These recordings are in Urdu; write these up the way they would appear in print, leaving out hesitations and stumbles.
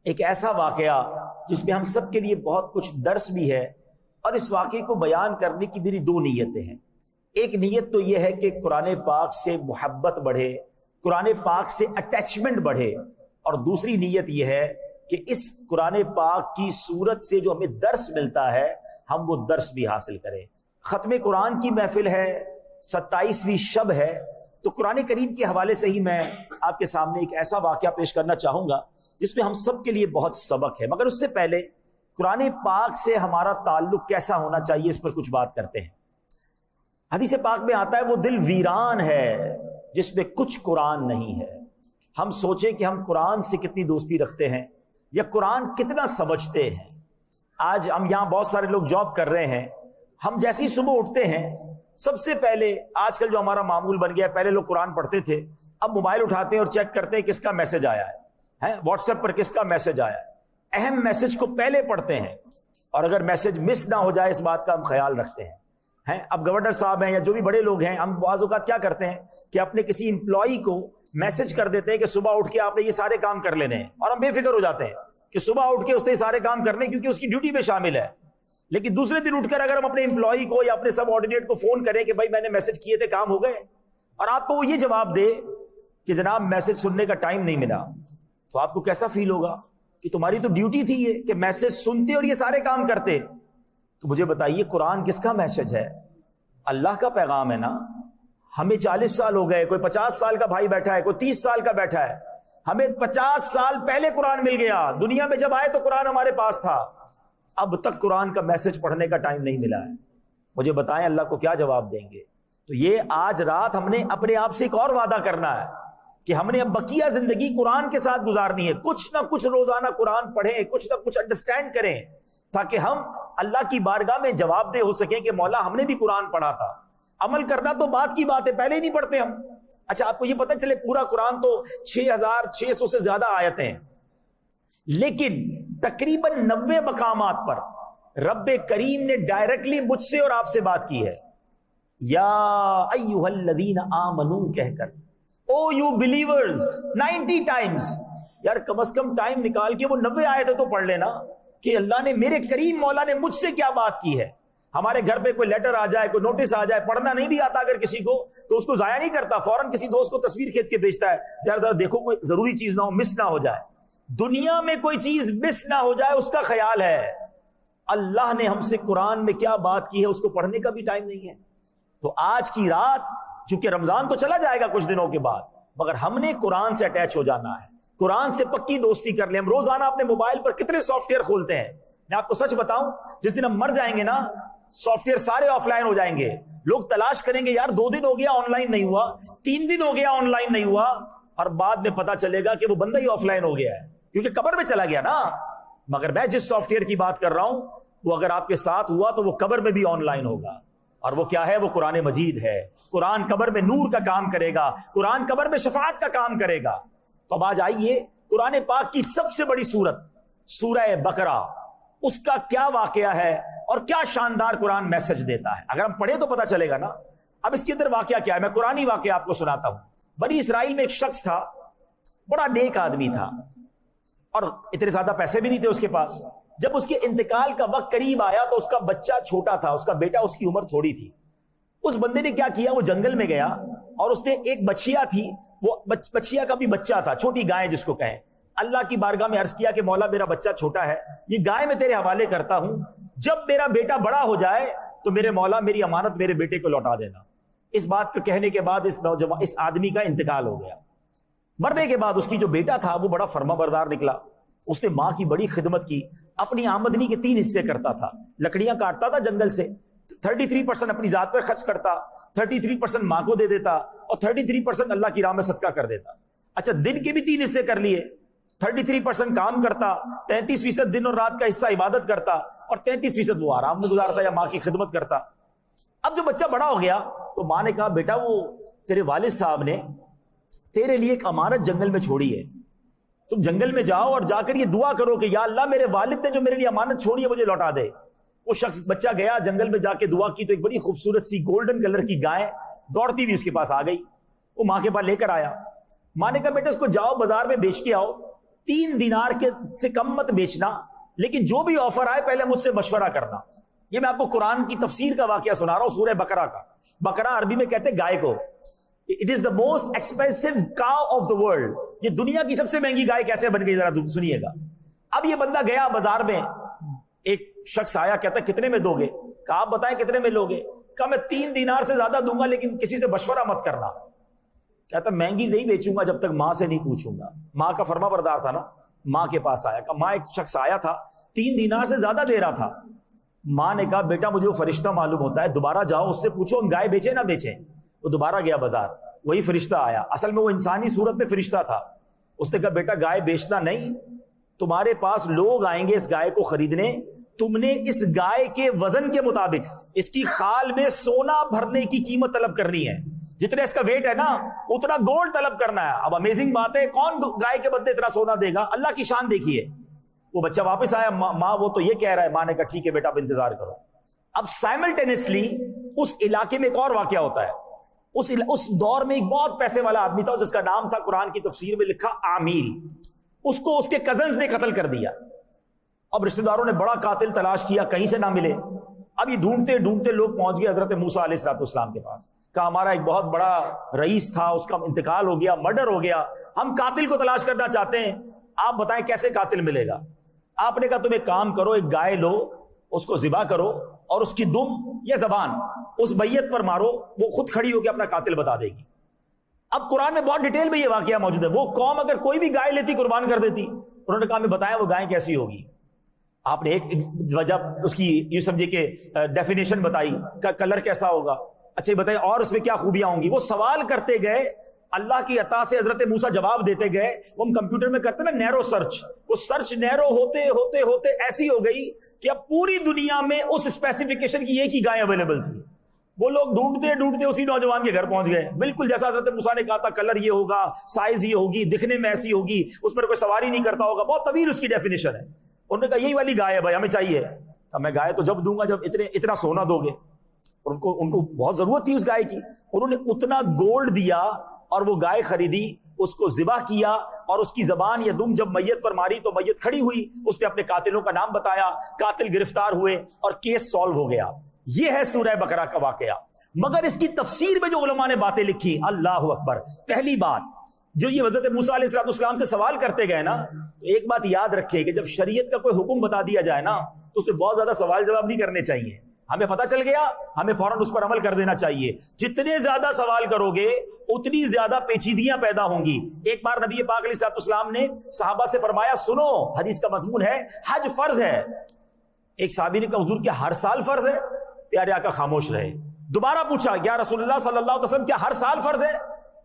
ایک ایسا واقعہ جس میں ہم سب کے لیے بہت کچھ درس بھی ہے، اور اس واقعے کو بیان کرنے کی میری دو نیتیں ہیں۔ ایک نیت تو یہ ہے کہ قرآن پاک سے محبت بڑھے، قرآن پاک سے اٹیچمنٹ بڑھے، اور دوسری نیت یہ ہے کہ اس قرآن پاک کی صورت سے جو ہمیں درس ملتا ہے ہم وہ درس بھی حاصل کریں۔ ختم قرآن کی محفل ہے، 27ویں شب ہے، تو قرآن کریم کے حوالے سے ہی میں آپ کے سامنے ایک ایسا واقعہ پیش کرنا چاہوں گا جس میں ہم سب کے لیے بہت سبق ہے، مگر اس سے پہلے قرآن پاک سے ہمارا تعلق کیسا ہونا چاہیے اس پر کچھ بات کرتے ہیں۔ حدیث پاک میں آتا ہے وہ دل ویران ہے جس میں کچھ قرآن نہیں ہے۔ ہم سوچیں کہ ہم قرآن سے کتنی دوستی رکھتے ہیں یا قرآن کتنا سمجھتے ہیں۔ آج ہم یہاں بہت سارے لوگ جاب کر رہے ہیں، ہم جیسی صبح اٹھتے ہیں سب سے پہلے آج کل جو ہمارا معمول بن گیا ہے، پہلے لوگ قرآن پڑھتے تھے، اب موبائل اٹھاتے ہیں اور چیک کرتے ہیں کس کا میسج آیا ہے، واٹس ایپ پر کس کا میسج آیا ہے۔ اہم میسج کو پہلے پڑھتے ہیں، اور اگر میسج مس نہ ہو جائے اس بات کا ہم خیال رکھتے ہیں۔ اب گورنر صاحب ہیں یا جو بھی بڑے لوگ ہیں، ہم بعض اوقات کیا کرتے ہیں کہ اپنے کسی امپلائی کو میسج کر دیتے ہیں کہ صبح اٹھ کے آپ نے یہ سارے کام کر لینے ہیں، اور ہم بے فکر ہو جاتے ہیں کہ صبح اٹھ کے اس نے یہ سارے کام کرنے کیونکہ اس کی ڈیوٹی میں شامل ہے۔ لیکن دوسرے دن اٹھ کر اگر ہم اپنے امپلائی کو یا اپنے سب آرڈینیٹ کو فون کریں کہ بھائی میں نے میسج کیے تھے، کام ہو گئے، اور آپ کو وہ یہ جواب دے کہ جناب میسج سننے کا ٹائم نہیں ملا، تو آپ کو کیسا فیل ہوگا کہ تمہاری تو ڈیوٹی تھی یہ کہ میسج سنتے اور یہ سارے کام کرتے۔ تو مجھے بتائیے قرآن کس کا میسج ہے؟ اللہ کا پیغام ہے نا۔ ہمیں 40 سال ہو گئے، کوئی 50 سال کا بھائی بیٹھا ہے، کوئی 30 سال کا بیٹھا ہے، ہمیں 50 سال پہلے قرآن مل گیا، دنیا میں جب آئے تو قرآن ہمارے پاس تھا، اب تک قرآن کا میسج پڑھنے کا ٹائم نہیں ملا ہے۔ مجھے بتائیں اللہ کو کیا جواب دیں گے؟ تو یہ آج رات ہم نے اپنے آپ سے ایک اور وعدہ کرنا ہے کہ ہم نے اب بقیہ زندگی قرآن کے ساتھ گزارنی ہے، کچھ نہ کچھ روزانہ قرآن پڑھیں، کچھ نہ کچھ انڈرسٹینڈ کریں، تاکہ ہم اللہ کی بارگاہ میں جواب دہ ہو سکیں کہ مولا ہم نے بھی قرآن پڑھا تھا۔ عمل کرنا تو بات کی بات ہے، پہلے ہی نہیں پڑھتے ہم۔ اچھا آپ کو یہ پتہ چلے پورا قرآن تو 6600 سے زیادہ آیتیں ہیں، لیکن تقریباً 90 مقامات پر رب کریم نے ڈائریکٹلی مجھ سے اور آپ سے بات کی ہے، یا ایھا الذین آمنو کہہ کر، او یو بلیورز 90 ٹائمز۔ یار کم از کم ٹائم نکال کے وہ 90 آیتیں تو پڑھ لینا کہ اللہ نے، میرے کریم مولا نے مجھ سے کیا بات کی ہے۔ ہمارے گھر پہ کوئی لیٹر آ جائے، کوئی نوٹس آ جائے، پڑھنا نہیں بھی آتا اگر کسی کو تو اس کو ضائع نہیں کرتا، فوراً کسی دوست کو تصویر کھینچ کے بھیجتا ہے، ذرا دیکھو کوئی ضروری چیز نہ ہو، مس نہ ہو جائے۔ دنیا میں کوئی چیز مس نہ ہو جائے اس کا خیال ہے۔ اللہ نے ہم سے قرآن میں کیا بات کی ہے اس کو پڑھنے کا بھی ٹائم نہیں ہے۔ تو آج کی رات، چونکہ رمضان تو چلا جائے گا کچھ دنوں کے بعد، مگر ہم نے قرآن سے اٹیچ ہو جانا ہے، قرآن سے پکی دوستی کر لیں۔ ہم روزانہ اپنے موبائل پر کتنے سافٹ ویئر کھولتے ہیں، میں آپ کو سچ بتاؤں جس دن ہم مر جائیں گے نا، سافٹ ویئر سارے آف لائن ہو جائیں گے۔ لوگ تلاش کریں گے یار 2 دن ہو گیا آن لائن نہیں ہوا، 3 دن ہو گیا آن لائن نہیں ہوا، اور بعد میں پتا چلے گا کہ وہ بندہ ہی آف لائن ہو گیا ہے کیونکہ قبر میں چلا گیا نا۔ مگر میں جس سافٹ ویئر کی بات کر رہا ہوں وہ اگر آپ کے ساتھ ہوا تو وہ قبر میں بھی آن لائن ہوگا، اور وہ کیا ہے؟ وہ قرآن مجید ہے۔ قرآن قبر میں نور کا کام کرے گا، قرآن قبر میں شفاعت کا کام کرے گا۔ تو اب آج آئیے قرآن پاک کی سب سے بڑی سورت سورہ بقرہ، اس کا کیا واقعہ ہے اور کیا شاندار قرآن میسج دیتا ہے، اگر ہم پڑھیں تو پتا چلے گا نا۔ اب اس کے اندر واقعہ کیا ہے؟ میں قرآنی واقعہ آپ کو سناتا ہوں۔ بنی اسرائیل میں ایک شخص تھا، بڑا نیک آدمی تھا، اور اتنے زیادہ پیسے بھی نہیں تھے اس کے پاس۔ جب اس کے انتقال کا وقت قریب آیا تو اس کا بچہ چھوٹا تھا، اس کا بیٹا، اس کی عمر تھوڑی تھی۔ اس بندے نے کیا کیا، وہ جنگل میں گیا اور اس نے ایک بچیا تھی، وہ بچیا کا بھی بچہ تھا، چھوٹی گائے جس کو کہیں، اللہ کی بارگاہ میں عرض کیا کہ مولا میرا بچہ چھوٹا ہے، یہ گائے میں تیرے حوالے کرتا ہوں، جب میرا بیٹا بڑا ہو جائے تو میرے مولا میری امانت میرے بیٹے کو لوٹا دینا۔ اس بات کو کہنے کے بعد اس آدمی کا انتقال ہو گیا۔ مرنے کے بعد اس کی جو بیٹا تھا وہ بڑا فرما بردار نکلا، اس نے ماں کی بڑی خدمت کی، اپنی آمدنی کے 3 حصے کرتا تھا، لکڑیاں کاٹتا تھا جنگل سے، 33% اپنی ذات پر خرچ کرتا، 33% ماں کو دے دیتا، اور 33% اللہ کی راہ میں صدقہ کر دیتا۔ اچھا دن کے بھی 3 حصے کر لیے، 33% کام کرتا، 33% دن اور رات کا حصہ عبادت کرتا، اور 33% وہ آرام میں گزارتا یا ماں کی خدمت کرتا۔ اب جو بچہ بڑا ہو گیا تو ماں نے کہا بیٹا وہ تیرے والد صاحب نے تیرے لیے ایک امانت جنگل میں چھوڑی ہے، تم جنگل میں جاؤ اور جا کر یہ دعا کرو کہ یا اللہ میرے والد نے جو میرے لیے امانت چھوڑی ہے مجھے لوٹا دے۔ وہ شخص بچہ گیا جنگل میں، جا کے دعا کی تو ایک بڑی خوبصورت سی گولڈن کلر کی گائے دوڑتی ہوئی اس کے پاس آ گئی، وہ ماں کے پاس لے کر آیا۔ ماں نے کہا بیٹا اس کو جاؤ بازار میں بیچ کے آؤ، 3 دینار کے سے کم مت بیچنا، لیکن جو بھی آفر آئے پہلے مجھ سے مشورہ کرنا۔ یہ میں آپ کو قرآن کی تفسیر کا واقعہ سنا رہا ہوں، سورہ بقرہ کا۔ بقرہ عربی میں کہتے ہیں گائے کو، it is the most expensive cow of the world, یہ دنیا کی سب سے مہنگی گائے کیسے بن گئی ذرا سنیے گا۔ اب یہ بندہ گیا بازار میں، ایک شخص آیا، کہتا کتنے میں دو گے؟ کہا آپ بتائیں کتنے میں لوگے؟ کہا میں 3 دینار سے زیادہ دوں گا، لیکن کسی سے مشورہ مت کرنا۔ کہتا مہنگی نہیں بیچوں گا جب تک ماں سے نہیں پوچھوں گا۔ ماں کا فرما بردار تھا نا، ماں کے پاس آیا، کہا ماں ایک شخص آیا تھا 3 دینار سے زیادہ دے رہا تھا۔ ماں نے کہا بیٹا مجھے وہ فرشتہ معلوم ہوتا ہے، دوبارہ جاؤ اس سے پوچھو ہم گائے بیچے نہ بیچے۔ وہ دوبارہ گیا بازار، وہی فرشتہ آیا، اصل میں وہ انسانی صورت میں فرشتہ تھا۔ اس نے کہا بیٹا گائے بیچنا نہیں، تمہارے پاس لوگ آئیں گے اس گائے کو خریدنے، تم نے اس گائے کے وزن کے مطابق اس کی خال میں سونا بھرنے کی قیمت طلب کرنی ہے، جتنے اس کا ویٹ ہے نا اتنا گولڈ طلب کرنا ہے۔ اب امیزنگ بات ہے، کون گائے کے بدلے اتنا سونا دے گا؟ اللہ کی شان دیکھیے۔ وہ بچہ واپس آیا، ماں وہ تو یہ کہہ رہا ہے۔ ماں نے کہا ٹھیک ہے بیٹا اب انتظار کرو۔ اب سائملٹینسلی اس علاقے میں ایک اور واقعہ ہوتا ہے۔ اس دور میں ایک بہت پیسے والا آدمی تھا جس کا نام تھا، قرآن کی تفسیر میں لکھا عامیل۔ اس کو اس کے کزنز نے قتل کر دیا۔ اب رشتہ داروں نے بڑا قاتل تلاش کیا، کہیں سے نہ ملے۔ اب یہ ڈھونڈتے ڈھونڈتے لوگ پہنچ گئے حضرت موسیٰ علیہ السلام کے پاس۔ کہا ہمارا ایک بہت بڑا رئیس تھا، اس کا انتقال ہو گیا، مرڈر ہو گیا، ہم قاتل کو تلاش کرنا چاہتے ہیں، آپ بتائیں کیسے قاتل ملے گا؟ آپ نے کہا تم ایک کام کرو، ایک گائے لو، اس کو ذبح کرو اور اس کی دم یا زبان اس میت پر مارو، وہ خود کھڑی ہو کے اپنا قاتل بتا دے گی۔ اب قرآن میں بہت ڈیٹیل میں یہ واقعہ موجود ہے۔ وہ قوم اگر کوئی بھی گائے لیتی قربان کر دیتی۔ انہوں نے کہا ہمیں بتائیں وہ گائے کیسی ہوگی۔ آپ نے ایک وجہ اس کی یہ سمجھے کہ ڈیفینیشن بتائی، کلر کیسا ہوگا، اچھا یہ بتائیں اور اس میں کیا خوبیاں ہوں گی۔ وہ سوال کرتے گئے، اللہ کی عطا سے حضرت موسیٰ جواب دیتے گئے۔ وہ ہم کمپیوٹر میں کرتے نا نیرو سرچ، وہ سرچ نیرو ہوتے ہوتے ہوتے ایسی ہو گئی کہ اب پوری دنیا میں اس اسپیسیفیکیشن کی ایک ہی گائے اویلیبل تھی۔ وہ لوگ ڈھونڈتے ڈھونڈتے اسی نوجوان کے گھر پہنچ گئے، بالکل جیسا حضرت موسیٰ نے کہا تھا، کلر یہ ہوگا، سائز یہ ہوگی، دکھنے میں ایسی ہوگی، اس پر کوئی سواری نہیں کرتا ہوگا، بہت طویل اس کی ڈیفینیشن ہے۔ انہوں نے کہا یہی والی گائے ہے بھائی، ہمیں چاہیے۔ اب میں گائے تو جب دوں گا جب اتنا سونا دو گے۔ اور ان کو بہت ضرورت تھی اس گائے کی، انہوں نے اتنا گولڈ دیا اور وہ گائے خریدی، اس کو ذبح کیا اور اس کی زبان یا دم جب میت پر ماری تو میت کھڑی ہوئی۔ اس نے اپنے قاتلوں کا نام بتایا، قاتل گرفتار ہوئے اور کیس سالو ہو گیا۔ یہ ہے سورہ بقرہ کا واقعہ۔ مگر اس کی تفسیر میں جو علماء نے باتیں لکھی، اللہ اکبر، پہلی بات جو یہ حضرت موسیٰ علیہ السلام سے سوال کرتے گئے نا، تو ایک بات یاد رکھے کہ جب شریعت کا کوئی حکم بتا دیا جائے نا تو اس میں بہت زیادہ سوال جواب نہیں کرنے چاہیے۔ ہمیں پتہ چل گیا، ہمیں فوراً اس پر عمل کر دینا چاہیے۔ جتنے زیادہ سوال کرو گے اتنی زیادہ پیچیدگیاں پیدا ہوں گی۔ ایک بار نبی پاک علیہ السلام نے صحابہ سے فرمایا سنو، حدیث کا مضمون ہے حج فرض ہے۔ ایک صحابی نے کہا حضور کیا ہر سال فرض ہے؟ پیارے آقا خاموش رہے۔ دوبارہ پوچھا یا رسول اللہ صلی اللہ علیہ وسلم کیا ہر سال فرض ہے؟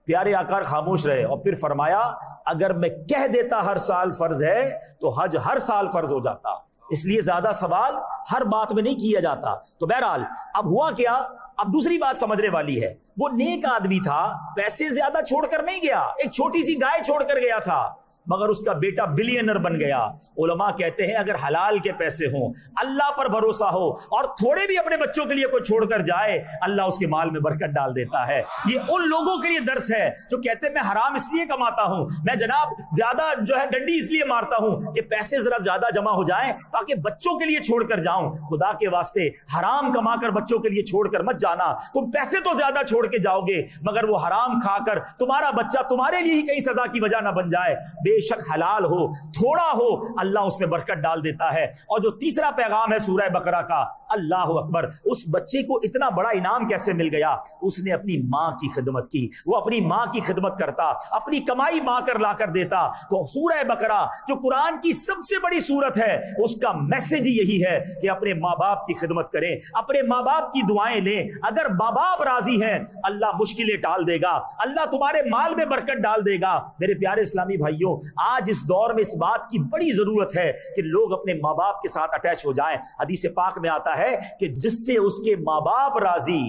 پیارے آقا خاموش رہے، اور پھر فرمایا اگر میں کہہ دیتا ہر سال فرض ہے تو حج ہر سال فرض ہو جاتا، اس لیے زیادہ سوال ہر بات میں نہیں کیا جاتا۔ تو بہرحال اب ہوا کیا، اب دوسری بات سمجھنے والی ہے، وہ نیک آدمی تھا، پیسے زیادہ چھوڑ کر نہیں گیا، ایک چھوٹی سی گائے چھوڑ کر گیا تھا، مگر اس کا بیٹا بلینر بن گیا۔ علماء کہتے ہیں اگر حلال کے پیسے ہوں، اللہ پر بھروسہ ہو اور تھوڑے بھی اپنے بچوں کے لیے کوئی چھوڑ کر جائے، اللہ اس کے مال میں برکت ڈال دیتا ہے۔ یہ ان لوگوں کے لیے درس ہے جو کہتے ہیں میں حرام اس لیے کماتا ہوں، میں جناب زیادہ ڈنڈی اس لیے مارتا ہوں کہ پیسے ذرا زیادہ جمع ہو جائیں تاکہ بچوں کے لیے چھوڑ کر جاؤں۔ خدا کے واسطے حرام کما کر بچوں کے لیے چھوڑ کر مت جانا۔ تم پیسے تو زیادہ چھوڑ کے جاؤ گے مگر وہ حرام کھا کر تمہارا بچہ تمہارے لیے ہی کہیں سزا کی وجہ نہ بن جائے۔ بے شک حلال ہو، تھوڑا ہو، اللہ اس میں برکت ڈال دیتا ہے۔ اور جو تیسرا پیغام ہے سورہ بقرہ کا، اللہ اکبر، اس بچے کو اتنا بڑا انعام کیسے مل گیا؟ اس نے اپنی ماں کی خدمت کی، وہ اپنی ماں کی خدمت کرتا، اپنی کمائی ماں کر لا کر دیتا۔ تو سورہ بقرہ جو قرآن کی سب سے بڑی سورت ہے، اس کا میسج یہی ہے کہ اپنے ماں باپ کی خدمت کریں، اپنے ماں باپ کی دعائیں لیں۔ اگر ماں باپ راضی ہیں اللہ مشکلیں ٹال دے گا، اللہ تمہارے مال میں برکت ڈال دے گا۔ میرے پیارے اسلامی بھائیوں، آج اس دور میں اس بات کی بڑی ضرورت ہے کہ لوگ اپنے ماں باپ کے ساتھ اٹیچ ہو جائیں۔ حدیث پاک میں آتا ہے کہ جس سے اس کے ماں باپ راضی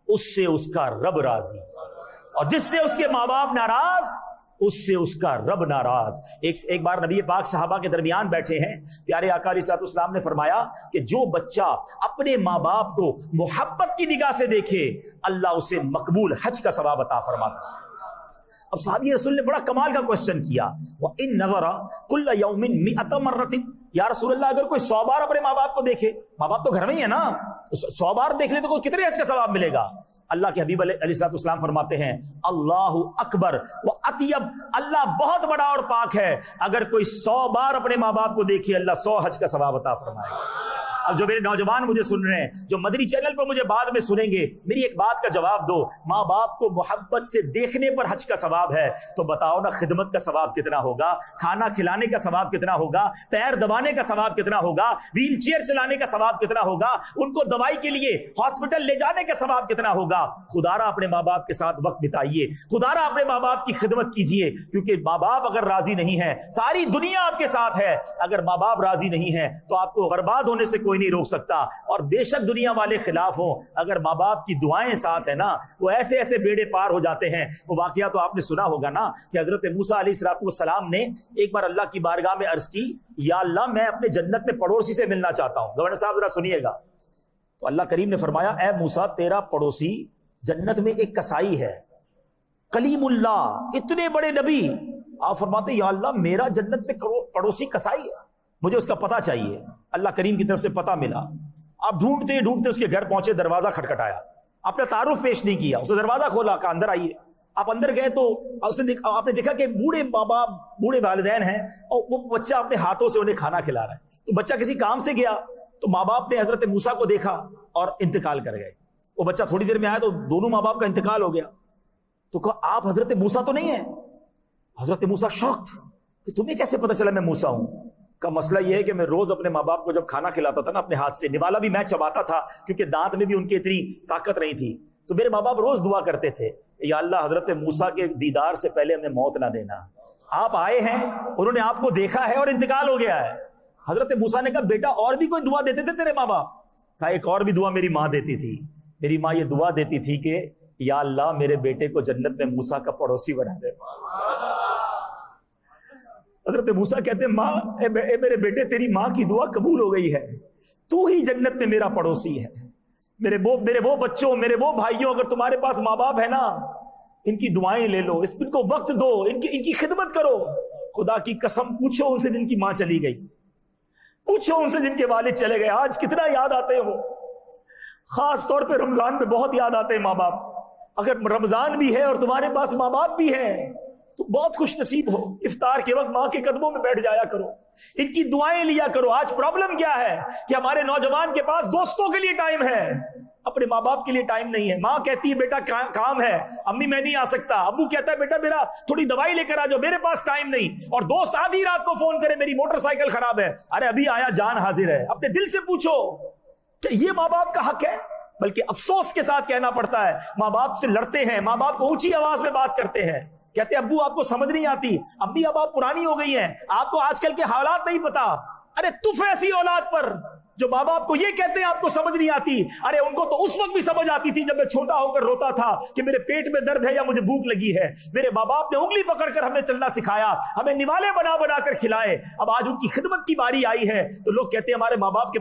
اس سے اس کا رب راضی، اور جس سے اس کے ماں باپ ناراض اس سے اس کا رب ناراض۔ ایک بار نبی پاک صحابہ کے درمیان بیٹھے ہیں، پیارے آقا علیہ السلام نے فرمایا کہ جو بچہ اپنے ماں باپ کو محبت کی نگاہ سے دیکھے اللہ اسے مقبول حج کا ثواب عطا فرماتا۔ اب صحابی رسول نے بڑا کمال کا کوشچن کیا، وَإِن نَظَرَ كُلَّ يَوْمٍ مِئَةَ مَرَّةٍ، یا رسول اللہ اگر کوئی 100 بار اپنے ماں باپ کو دیکھے، ماں باپ تو گھر میں ہی ہے نا، 100 بار دیکھ لے تو کتنے حج کا ثواب ملے گا؟ اللہ کے حبیب علیہ الصلوۃ والسلام فرماتے ہیں اللہ اکبر و اطیب، اللہ بہت بڑا اور پاک ہے، اگر کوئی 100 بار اپنے ماں باپ کو دیکھے اللہ 100 حج کا ثواب عطا فرمائے گا۔ اب جو میرے نوجوان مجھے سن رہے ہیں، جو مدنی چینل پر مجھے بعد میں سنیں گے، میری ایک بات کا جواب دو، ماں باپ کو محبت سے دیکھنے پر حج کا ثواب ہے، تو بتاؤ نا خدمت کا ثواب کتنا ہوگا، کھانا کھلانے کا ثواب کتنا ہوگا، پیر دبانے کا ثواب کتنا ہوگا، ویل چیئر چلانے کا ثواب کتنا ہوگا، ان کو دوائی کے لیے ہاسپٹل لے جانے کا ثواب کتنا ہوگا۔ خدا را اپنے ماں باپ کے ساتھ وقت بتائیے، خدا را اپنے ماں باپ کی خدمت کیجیے، کیونکہ ماں باپ اگر راضی نہیں ہے ساری دنیا آپ کے ساتھ ہے، اگر ماں باپ راضی نہیں ہے تو آپ کو برباد ہونے سے کوئی نہیں روک سکتا۔ اور بے شک دنیا والے خلاف ہوں، اگر ماں باپ کی دعائیں ساتھ ہیں نا، وہ ایسے ایسے بیڑے پار ہو جاتے ہیں۔ وہ واقعہ تو آپ نے سنا ہوگا نا کہ حضرت موسیٰ علیہ السلام نے ایک بار اللہ کی بارگاہ میں عرض کی، یا اللہ میں اپنے جنت میں پڑوسی سے ملنا چاہتا ہوں۔ گورنر صاحب ذرا سنیے گا، تو اللہ کریم نے فرمایا اے موسیٰ تیرا پڑوسی جنت میں ایک کسائی ہے، کلیم اللہ، اتنے بڑے نبی، آپ فرماتے یا اللہ میرا جنت میں پڑوسی کسائی ہے، مجھے اس کا پتہ چاہیے۔ اللہ کریم کی طرف سے پتہ ملا، آپ ڈھونڈتے ڈھونڈتے اس کے گھر پہنچے، دروازہ کھٹکھٹایا، آپ نے تعارف پیش نہیں کیا، اس نے دروازہ کھولا، کہا اندر آئیے۔ آپ اندر گئے تو آپ نے دیکھا کہ بوڑھے ماں باپ، بوڑھے والدین ہیں، اور وہ بچہ اپنے ہاتھوں سے انہیں کھانا کھلا رہا ہے۔ تو بچہ کسی کام سے گیا تو ماں باپ نے حضرت موسیٰ کو دیکھا اور انتقال کر گئے۔ وہ بچہ تھوڑی دیر میں آیا تو دونوں ماں باپ کا انتقال ہو گیا۔ تو کہا آپ حضرت موسیٰ تو نہیں ہیں؟ حضرت موسیٰ شاکڈ کہ تمہیں کیسے پتہ چلا میں موسیٰ ہوں؟ کا مسئلہ یہ ہے کہ میں روز اپنے ماں باپ کو جب کھانا کھلاتا تھا نا اپنے ہاتھ سے، نوالا بھی میں چباتا تھا کیونکہ دانت میں بھی ان کی اتنی طاقت نہیں تھی، تو میرے ماں باپ روز دعا کرتے تھے یا اللہ حضرت موسیٰ کے دیدار سے پہلے ہمیں موت نہ دینا۔ آپ آئے ہیں، انہوں نے آپ کو دیکھا ہے اور انتقال ہو گیا ہے۔ حضرت موسیٰ نے کہا بیٹا اور بھی کوئی دعا دیتے تھے تیرے ماں باپ؟ کہا ایک اور بھی دعا میری ماں دیتی تھی، میری ماں یہ دعا دیتی تھی کہ یا اللہ میرے بیٹے کو جنت میں موسیٰ کا پڑوسی بنا دے۔ حضرت موسیٰ کہتے ہیں ماں اے میرے بیٹے تیری ماں کی دعا قبول ہو گئی ہے، تو ہی جنت میں میرا پڑوسی ہے۔ میرے وہ بچوں، میرے وہ بھائیوں، اگر تمہارے پاس ماں باپ ہے نا، ان کی دعائیں لے لو، ان کو وقت دو، ان کی خدمت کرو۔ خدا کی قسم پوچھو ان سے جن کی ماں چلی گئی، پوچھو ان سے جن کے والد چلے گئے، آج کتنا یاد آتے ہیں وہ، خاص طور پہ رمضان میں بہت یاد آتے ہیں ماں باپ۔ اگر رمضان بھی ہے اور تمہارے پاس ماں باپ بھی ہیں تو بہت خوش نصیب ہو، افطار کے وقت ماں کے قدموں میں بیٹھ جایا کرو، ان کی دعائیں لیا کرو۔ آج پرابلم کیا ہے کہ ہمارے نوجوان کے پاس دوستوں کے لیے ٹائم ہے، اپنے ماں باپ کے لیے ٹائم نہیں ہے۔ ماں کہتی ہے بیٹا کام ہے، امی میں نہیں آ سکتا، ابو کہتا ہے بیٹا میرا تھوڑی دوائی لے کر آ جاؤ، میرے پاس ٹائم نہیں، اور دوست آدھی رات کو فون کرے میری موٹر سائیکل خراب ہے، ارے ابھی آیا جان حاضر ہے۔ اپنے دل سے پوچھو کہ یہ ماں باپ کا حق ہے؟ بلکہ افسوس کے ساتھ کہنا پڑتا ہے ماں باپ سے لڑتے ہیں، ماں باپ کو اونچی آواز میں بات کرتے ہیں، کہتے ہیں ابو آپ کو سمجھ نہیں آتی، امی اب آپ پرانی ہو گئی ہیں، آپ کو آج کل کے حالات نہیں پتا۔ ارے تف ایسی اولاد پر جو ماں باپ کو یہ کہتے ہیں آپ کو سمجھ نہیں آتی، ارے ان کو تو اس وقت بھی سمجھ آتی تھی جب میں چھوٹا ہو کر روتا تھا کہ میرے پیٹ میں درد ہے یا مجھے بھوک لگی ہے۔ میرے ماں باپ نے انگلی پکڑ کر ہمیں چلنا سکھایا، ہمیں نوالے بنا بنا کر کھلائے۔ اب آج ان کی خدمت کی باری آئی ہے تو لوگ کہتے ہیں ہمارے ماں باپ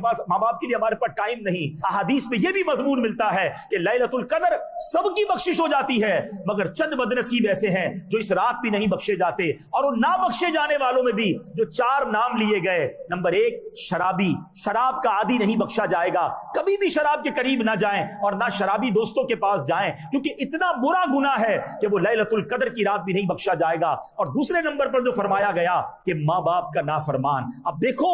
کے لیے ہمارے پاس ٹائم نہیں۔ احادیث میں یہ بھی مضمون ملتا ہے کہ لیلۃ القدر سب کی بخشش ہو جاتی ہے، مگر چند بدنصیب ایسے ہیں جو اس رات بھی نہیں بخشے جاتے، اور ان نہ بخشے جانے والوں میں بھی جو 4 نام لیے گئے۔ نمبر 1 شرابی، شراب کا عادی نہیں بخشا جائے گا، کبھی بھی شراب کے قریب نہ جائیں اور نہ شرابی دوستوں کے پاس جائیں، کیونکہ اتنا برا گناہ ہے کہ وہ لیلۃ القدر کی رات بھی نہیں بخشا جائے گا۔ اور دوسرے نمبر پر جو فرمایا گیا کہ ماں باپ کا نافرمان، اب دیکھو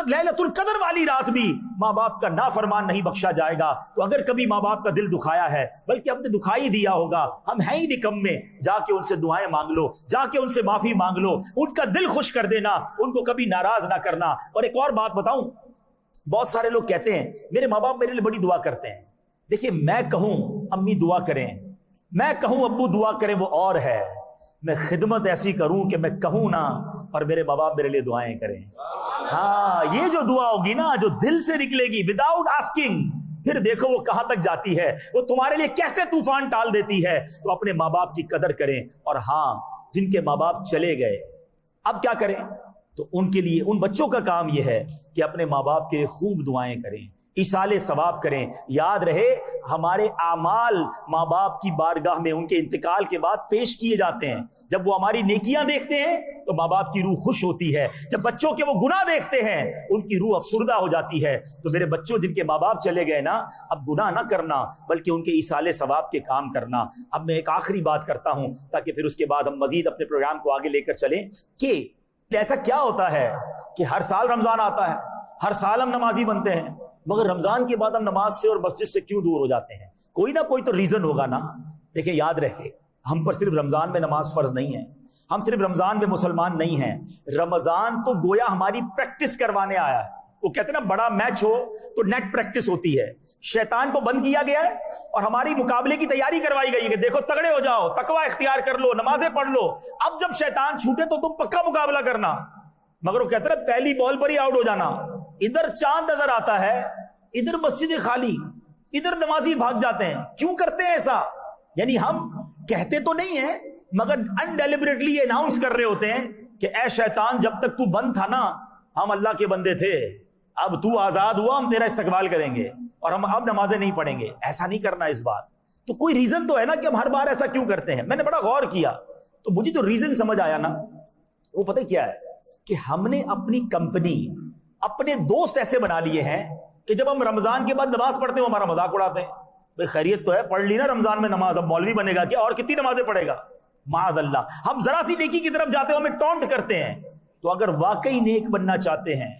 لیلۃ القدر والی رات بھی ماں باپ کا نافرمان نہیں بخشا جائے گا۔ تو اگر کبھی ماں باپ کا دل دکھایا ہے، بلکہ ہم نے دکھائی دیا ہوگا، ہم ہیں ہی نکمے، جا کے ان سے دعائیں مانگ لو، جا کے ان سے معافی مانگ لو، ان کا دل خوش کر دینا، ان کو کبھی ناراض نہ کرنا۔ اور ایک اور بات بتاؤں، بہت سارے لوگ کہتے ہیں میرے ماں باپ میرے لیے بڑی دعا کرتے ہیں۔ دیکھیے میں کہوں امی دعا کریں، میں کہوں ابو دعا کریں وہ اور ہے، میں خدمت ایسی کروں کہ میں کہوں نہ اور میرے ماں باپ میرے لیے دعائیں کریں۔ ہاں یہ جو دعا ہوگی نا، جو دل سے نکلے گی وداؤٹ آسکنگ، پھر دیکھو وہ کہاں تک جاتی ہے، وہ تمہارے لیے کیسے طوفان ٹال دیتی ہے۔ تو اپنے ماں باپ کی قدر کریں، اور ہاں جن کے ماں باپ چلے گئے اب کیا کریں؟ تو ان کے لیے، ان بچوں کا کام یہ ہے کہ اپنے ماں باپ کے لیے خوب دعائیں کریں، ایصال ثواب کریں۔ یاد رہے ہمارے اعمال ماں باپ کی بارگاہ میں ان کے انتقال کے بعد پیش کیے جاتے ہیں. جب وہ ہماری نیکیاں دیکھتے ہیں تو ماں باپ کی روح خوش ہوتی ہے. جب بچوں کے وہ گناہ دیکھتے ہیں ان کی روح افسردہ ہو جاتی ہے. تو میرے بچوں جن کے ماں باپ چلے گئے نا، اب گناہ نہ کرنا بلکہ ان کے ایصال ثواب کے کام کرنا. اب میں ایک آخری بات کرتا ہوں تاکہ پھر اس کے بعد ہم مزید اپنے پروگرام کو آگے لے کر چلیں، کہ ایسا کیا ہوتا ہے کہ ہر سال رمضان آتا ہے، ہر سال ہم نمازی بنتے ہیں، مگر رمضان کے بعد ہم نماز سے اور مسجد سے کیوں دور ہو جاتے ہیں؟ کوئی نہ کوئی تو ریزن ہوگا نا. دیکھیں یاد رکھے، ہم پر صرف رمضان میں نماز فرض نہیں ہے، ہم صرف رمضان میں مسلمان نہیں ہیں. رمضان تو گویا ہماری پریکٹس کروانے آیا ہے. وہ کہتے ہیں نا بڑا میچ ہو تو نیٹ پریکٹس ہوتی ہے. شیطان کو بند کیا گیا ہے اور ہماری مقابلے کی تیاری کروائی گئی ہے کہ دیکھو تگڑے ہو جاؤ، تقوی اختیار کر لو، نمازیں پڑھ لو. اب جب شیطان چھوٹے تو تم پکا مقابلہ کرنا. مگر وہ کہتے ہیں پہلی بال پر ہی آؤٹ ہو جانا. ادھر چاند نظر آتا ہے، ادھر مسجد خالی، ادھر نمازی بھاگ جاتے ہیں. کیوں کرتے ہیں ایسا؟ یعنی ہم کہتے تو نہیں ہیں مگر انڈیلیبریٹلی اناؤنس کر رہے ہوتے ہیں کہ اے شیطان جب تک تو بند تھا نا ہم اللہ کے بندے تھے، اب تو آزاد ہوا ہم تیرا استقبال کریں گے اور ہم اب نمازیں نہیں پڑھیں گے. ایسا نہیں کرنا اس بار. تو کوئی ریزن تو ہے نا کہ ہم ہر بار ایسا کیوں کرتے ہیں. میں نے بڑا غور کیا تو مجھے جو ریزن سمجھ آیا نا وہ پتہ کیا ہے، کہ ہم نے اپنی کمپنی، اپنے دوست ایسے بنا لیے ہیں کہ جب ہم رمضان کے بعد نماز پڑھتے ہیں وہ ہمارا مذاق اڑاتے ہیں. بھئی خیریت تو ہے، پڑھ لی نا رمضان میں نماز، اب مولوی بنے گا کیا، اور کتنی نمازیں پڑھے گا؟ معاذ اللہ. ہم ذرا سی نیکی کی طرف جاتے ہیں ہمیں ٹونٹ کرتے ہیں. تو اگر واقعی نیک بننا چاہتے ہیں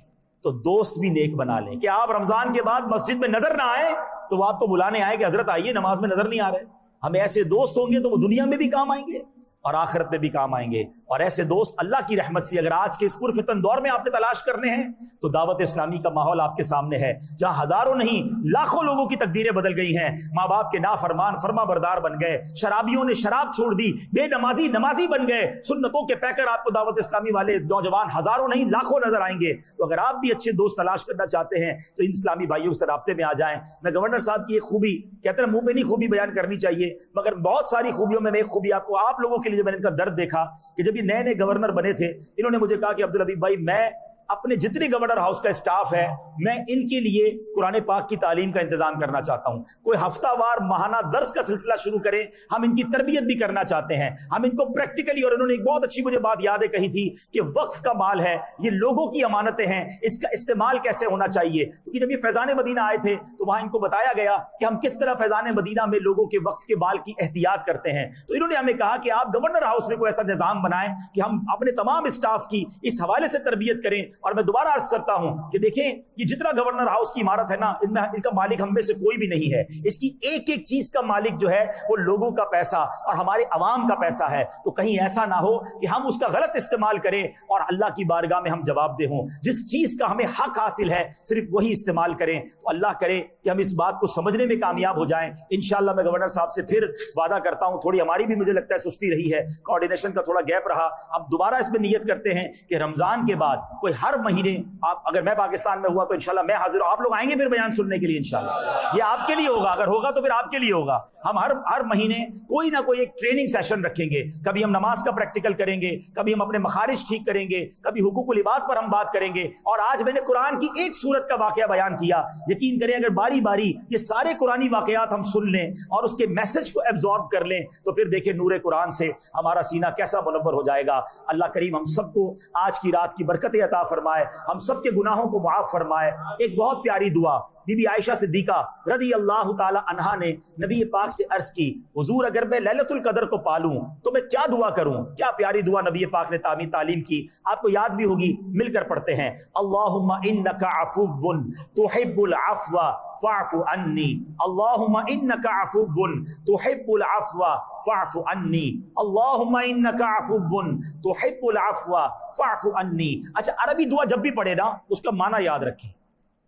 تو دوست بھی نیک بنا لیں کہ آپ رمضان کے بعد مسجد میں نظر نہ آئے تو وہ آپ کو بلانے آئے کہ حضرت آئیے نماز میں نظر نہیں آ رہے. ہمیں ایسے دوست ہوں گے تو وہ دنیا میں بھی کام آئیں گے اور آخرت میں بھی کام آئیں گے. اور ایسے دوست اللہ کی رحمت سے اگر آج کے اس پرفتن دور میں آپ نے تلاش کرنے ہیں تو دعوت اسلامی کا ماحول آپ کے سامنے ہے، جہاں ہزاروں نہیں لاکھوں لوگوں کی تقدیریں بدل گئی ہیں. ماں باپ کے نافرمان فرما بردار بن گئے، شرابیوں نے شراب چھوڑ دی، بے نمازی نمازی بن گئے. سنتوں کے پیکر آپ کو دعوت اسلامی والے نوجوان ہزاروں نہیں لاکھوں نظر آئیں گے. تو اگر آپ بھی اچھے دوست تلاش کرنا چاہتے ہیں تو ان اسلامی بھائیوں سے رابطے میں آ جائیں. میں گورنر صاحب کی ایک خوبی، کہتے ہیں منہ پہ نہیں خوبی بیان کرنی چاہیے مگر بہت ساری خوبیوں میں ایک خوبی آپ لوگوں کے لیے میں نے ان کا درد دیکھا کہ جب یہ نئے نئے گورنر بنے تھے انہوں نے مجھے کہا کہ عبدالحبیب بھائی میں اپنے جتنے گورنر ہاؤس کا اسٹاف ہے میں ان کے لیے قرآن پاک کی تعلیم کا انتظام کرنا چاہتا ہوں. کوئی ہفتہ وار ماہانہ درس کا سلسلہ شروع کریں، ہم ان کی تربیت بھی کرنا چاہتے ہیں، ہم ان کو پریکٹیکلی. اور انہوں نے ایک بہت اچھی مجھے بات یاد ہے کہی تھی کہ وقف کا مال ہے، یہ لوگوں کی امانتیں ہیں، اس کا استعمال کیسے ہونا چاہیے. کیونکہ جب یہ فیضان مدینہ آئے تھے تو وہاں ان کو بتایا گیا کہ ہم کس طرح فیضان مدینہ میں لوگوں کے وقف کے مال کی احتیاط کرتے ہیں. تو انہوں نے ہمیں کہا کہ آپ گورنر ہاؤس میں کوئی ایسا نظام بنائیں کہ ہم اپنے تمام اسٹاف کی اس حوالے سے تربیت کریں. اور میں دوبارہ عرض کرتا ہوں کہ دیکھیں یہ جتنا گورنر ہاؤس کی عمارت ہے نا ان کا مالک ہم میں سے کوئی بھی نہیں ہے. اس کی ایک ایک چیز کا مالک جو ہے وہ لوگوں کا پیسہ اور ہمارے عوام کا پیسہ ہے. تو کہیں ایسا نہ ہو کہ ہم اس کا غلط استعمال کریں اور اللہ کی بارگاہ میں ہم جواب دہ ہوں. جس چیز کا ہمیں حق حاصل ہے صرف وہی استعمال کریں. تو اللہ کرے کہ ہم اس بات کو سمجھنے میں کامیاب ہو جائیں. انشاءاللہ میں گورنر صاحب سے پھر وعدہ کرتا ہوں، تھوڑی ہماری بھی مجھے لگتا ہے سستی رہی ہے، کوارڈینیشن کا تھوڑا گیپ رہا. اب دوبارہ اس میں نیت کرتے ہیں کہ رمضان کے بعد کوئی ہر مہینے آپ، اگر میں پاکستان میں ہوا تو انشاءاللہ میں حاضر ہوں. آپ لوگ آئیں گے پھر بیان سننے کے لیے انشاءاللہ. یہ آپ کے لیے ہوگا، اگر ہوگا تو پھر آپ کے لیے ہوگا. ہم ہر مہینے کوئی نہ کوئی ایک ٹریننگ سیشن رکھیں گے. کبھی ہم نماز کا پریکٹیکل کریں گے، کبھی ہم اپنے مخارج ٹھیک کریں گے، کبھی حقوق العباد پر ہم بات کریں گے. اور آج میں نے قرآن کی ایک سورت کا واقعہ بیان کیا. یقین کریں اگر باری باری یہ سارے قرآنی واقعات ہم سن لیں اور اس کے میسج کو ایبزارب کر لیں تو پھر دیکھیں نور قرآن سے ہمارا سینہ کیسا منور ہو جائے گا. اللہ کریم ہم سب کو آج کی رات کی برکتیں عطا فرمائے، ہم سب کے گناہوں کو معاف فرمائے. ایک بہت پیاری دعا بی بی عائشہ صدیقہ رضی اللہ تعالی عنہا نے نبی پاک سے عرض کی، حضور اگر میں لیلۃ القدر کو پالوں تو میں کیا دعا کروں؟ کیا پیاری دعا نبی پاک نے تعلیم کی، آپ کو یاد بھی ہوگی، مل کر پڑھتے ہیں. اللہم انک عفو تحب العفو فاعف عنی، اللہم انک عفو تحب العفو فاعف عنی، اللہم انک عفو تحب العفو فاعف عنی. اچھا عربی دعا جب بھی پڑھے نا اس کا معنی یاد رکھیں.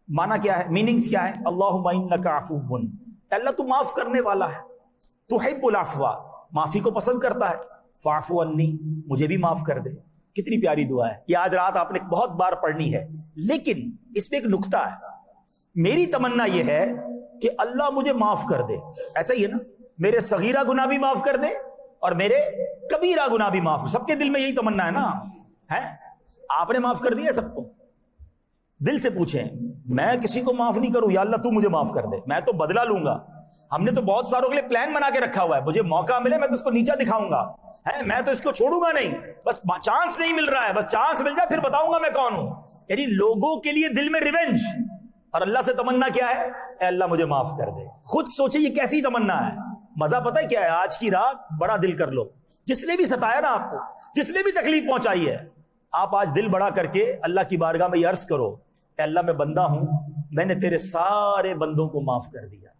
معنی کیا ہے، میننگز کیا ہے؟ اللہم انک عفو، اللہ تو معاف کرنے والا ہے، تحب العفو معافی کو پسند کرتا ہے، فاعف عنی مجھے بھی معاف کر دے. کتنی پیاری دعا ہے. یہ آج رات آپ نے بہت بار پڑھنی ہے. لیکن اس میں ایک نکتہ ہے، میری تمنا یہ ہے کہ اللہ مجھے معاف کر دے. ایسا ہی ہے نا، میرے صغیرہ گناہ بھی معاف کر دے اور میرے کبیرہ گناہ بھی معاف. سب کے دل میں یہی تمنا ہے نا. ہے آپ نے معاف کر دیا سب کو؟ دل سے پوچھیں، میں کسی کو معاف نہیں کروں، یا اللہ تو مجھے معاف کر دے، میں تو بدلہ لوں گا. ہم نے تو بہت ساروں کے لیے پلان بنا کے رکھا ہوا ہے, مجھے موقع ملے میں تو اس کو نیچا دکھاؤں گا, میں تو اس کو چھوڑوں گا نہیں, بس چانس نہیں مل رہا ہے, بس چانس مل جائے پھر بتاؤں گا میں کون ہوں. یعنی لوگوں کے لیے دل میں ریونج, اور اللہ سے تمنا کیا ہے, اے اللہ مجھے معاف کر دے. خود سوچے یہ کیسی تمنا ہے. مزہ پتہ ہے کیا ہے, آج کی رات بڑا دل کر لو, جس نے بھی ستایا نا آپ کو, جس نے بھی تکلیف پہنچائی ہے, آپ آج دل بڑا کر کے اللہ کی بارگاہ میں یہ عرض کرو, اے اللہ میں بندہ ہوں, میں نے تیرے سارے بندوں کو معاف کر دیا,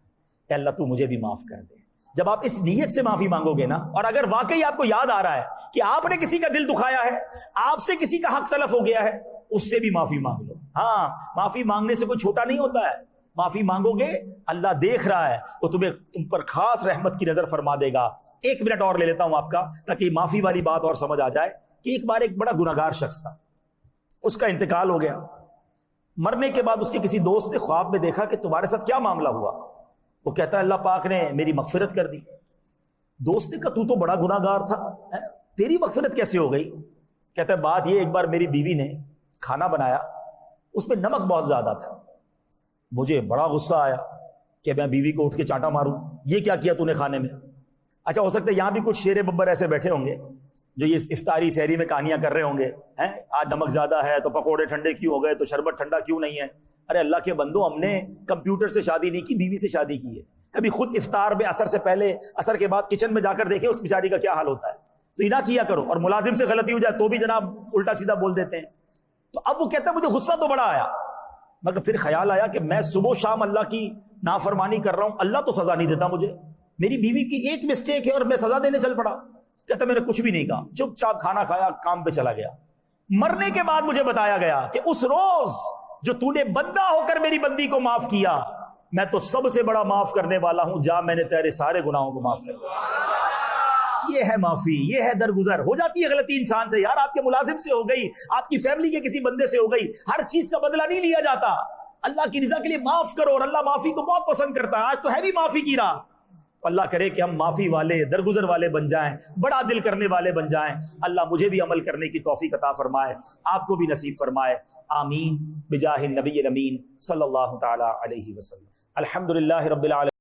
اے اللہ تو مجھے بھی معاف کر دے. جب آپ اس نیت سے معافی مانگو گے نا, اور اگر واقعی آپ کو یاد آ رہا ہے کہ آپ نے کسی کا دل دکھایا ہے, آپ سے کسی کا حق تلف ہو گیا ہے, اس سے بھی معافی مانگ لو. ہاں, معافی مانگنے سے کوئی چھوٹا نہیں ہوتا ہے. معافی مانگو گے, اللہ دیکھ رہا ہے, وہ تم پر خاص رحمت کی نظر فرما دے گا. 1 منٹ اور لے لیتا ہوں آپ کا, تاکہ معافی والی بات اور سمجھ آ جائے. کہ ایک بار ایک بڑا گناہگار شخص تھا, اس کا انتقال ہو گیا. مرنے کے بعد اس کے کسی دوست نے خواب میں دیکھا کہ تمہارے ساتھ کیا معاملہ ہوا. وہ کہتا ہے اللہ پاک نے میری مغفرت کر دی. دوست نے کہا تو بڑا گناہگار تھا, تیری مغفرت کیسے ہو گئی؟ کہتا ہے بات یہ, ایک بار میری بیوی نے کھانا بنایا, اس میں نمک بہت زیادہ تھا. مجھے بڑا غصہ آیا کہ میں بیوی کو اٹھ کے چانٹا ماروں, یہ کیا کیا تو نے کھانے میں. اچھا, ہو سکتا ہے یہاں بھی کچھ شیر ببر ایسے بیٹھے ہوں گے جو یہ افطاری سحری میں کہانیاں کر رہے ہوں گے, آج نمک زیادہ ہے تو پکوڑے ٹھنڈے کیوں ہو گئے, تو شربت ٹھنڈا کیوں نہیں ہے. ارے اللہ کے بندو, ہم نے کمپیوٹر سے شادی نہیں کی, بیوی سے شادی کی ہے. کبھی خود افطار میں اثر سے پہلے اثر کے بعد کچن میں جا کر دیکھیں اس بیچاری کا کیا حال ہوتا ہے. تو یہ نہ کیا کرو. اور ملازم سے غلطی ہو جائے تو بھی جناب الٹا سیدھا بول دیتے ہیں. تو اب وہ کہتا ہے مجھے غصہ تو بڑا آیا, مگر پھر خیال آیا کہ میں صبح و شام اللہ کی نافرمانی کر رہا ہوں, اللہ تو سزا نہیں دیتا مجھے, میری بیوی کی ایک مسٹیک ہے اور میں سزا دینے چل پڑا. کہتا میں نے کچھ بھی نہیں کہا, چپ چاپ کھانا کھایا, کام پہ چلا گیا. مرنے کے بعد مجھے بتایا گیا کہ اس روز جو تو نے بندہ ہو کر میری بندی کو معاف کیا, میں تو سب سے بڑا معاف کرنے والا ہوں, جا میں نے تیرے سارے گناہوں کو معاف کر دیا. یہ ہے معافی, یہ ہے درگزر. ہو جاتی ہے غلطی انسان سے, یار آپ کے ملازم سے ہو گئی, آپ کی فیملی کے کسی بندے سے ہو گئی, ہر چیز کا بدلہ نہیں لیا جاتا. اللہ کی رضا کے لیے معاف کرو, اور اللہ معافی کو بہت پسند کرتا ہے. آج تو ہے بھی معافی کی راہ. اللہ کرے کہ ہم معافی والے, درگزر والے بن جائیں, بڑا دل کرنے والے بن جائیں. اللہ مجھے بھی عمل کرنے کی توفیق عطا فرمائے, آپ کو بھی نصیب فرمائے. آمین بجاہ النبی الامین صلی اللہ تعالی علیہ وسلم. الحمدللہ رب العالمین.